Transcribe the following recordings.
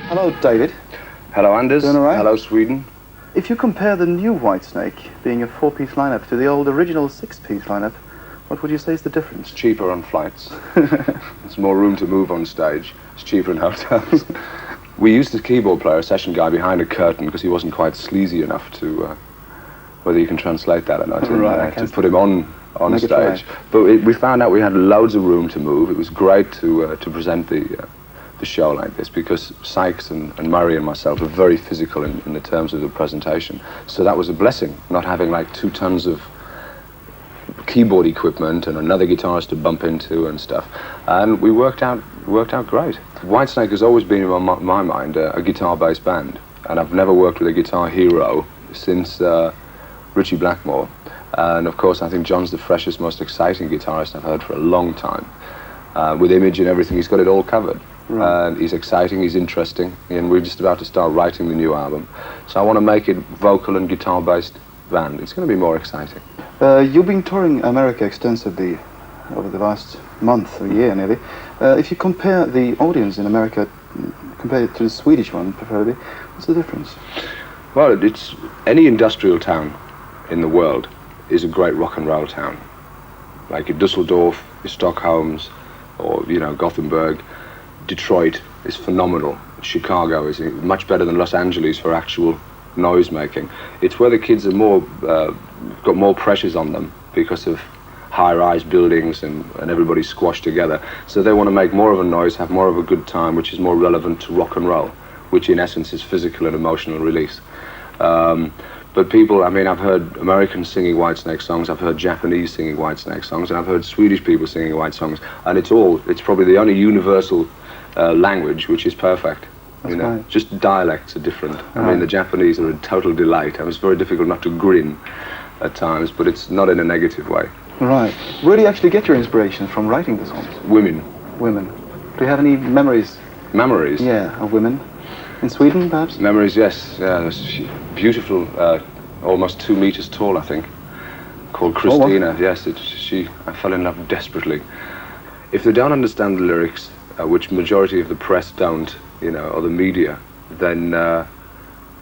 Hello, David. Hello, Anders. Doing all right? Hello, Sweden. If you compare the new Whitesnake, being a 4-piece lineup, to the old original 6-piece lineup, what would you say is the difference? It's cheaper on flights. There's more room to move on stage. It's cheaper in hotels. We used the keyboard player, a session guy, behind a curtain because he wasn't quite sleazy enough to, whether you can translate that or not, Right, to put him on stage. Try. But we found out we had loads of room to move. It was great to present the show like this because Sykes and Murray and myself are very physical in the terms of the presentation. So that was a blessing, not having like 2 tons of keyboard equipment and another guitarist to bump into and stuff. And we worked out great. Whitesnake has always been in my mind a guitar-based band, and I've never worked with a guitar hero since Richie Blackmore. And of course, I think John's the freshest, most exciting guitarist I've heard for a long time. With image and everything, he's got it all covered. Right. And he's exciting, he's interesting, and we're just about to start writing the new album. So I want to make it vocal and guitar-based band. It's going to be more exciting. You've been touring America extensively over the last month or year nearly. If you compare the audience in America, compare it to the Swedish one, preferably, what's the difference? Well, it's any industrial town in the world is a great rock and roll town. Like in Dusseldorf, Stockholm's, or Gothenburg. Detroit is phenomenal. Chicago is much better than Los Angeles for actual noise making. It's where the kids are more got more pressures on them because of high-rise buildings and everybody squashed together. So they want to make more of a noise, have more of a good time, which is more relevant to rock and roll, which in essence is physical and emotional release. But people, I mean, I've heard Americans singing Whitesnake songs, I've heard Japanese singing Whitesnake songs, and I've heard Swedish people singing White songs, and it's probably the only universal language which is perfect. Right. Just dialects are different. Right. I mean, the Japanese are a total delight, and it's very difficult not to grin at times, but it's not in a negative way. Right. Where do you actually get your inspiration from writing the songs? Women. Women. Do you have any memories? Memories? Yeah, of women. In Sweden, perhaps? Memories, yes. Yeah, there's beautiful, almost 2 meters tall, I think, called Christina. Oh, yes, I fell in love desperately. If they don't understand the lyrics, which majority of the press don't, or the media, then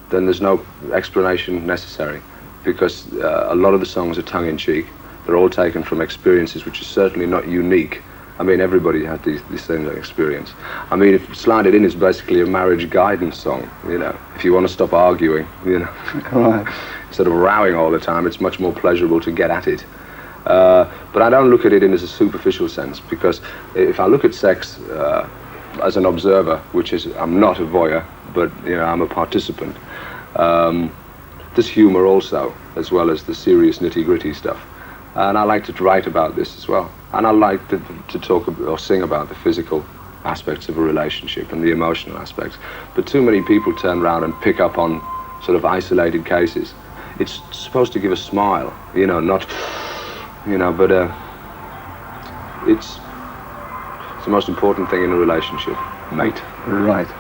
there's no explanation necessary, because a lot of the songs are tongue-in-cheek. They're all taken from experiences which are certainly not unique. I mean, everybody had these same experience. I mean, if Slide It In is basically a marriage guidance song, if you want to stop arguing, Right. Instead of rowing all the time, it's much more pleasurable to get at it. But I don't look at it in as a superficial sense, because if I look at sex as an observer, which is, I'm not a voyeur, but I'm a participant, there's humor also, as well as the serious nitty-gritty stuff. And I like to write about this as well. And I like to talk or sing about the physical aspects of a relationship and the emotional aspects. But too many people turn around and pick up on sort of isolated cases. It's supposed to give a smile, not, but it's the most important thing in a relationship, mate. Right.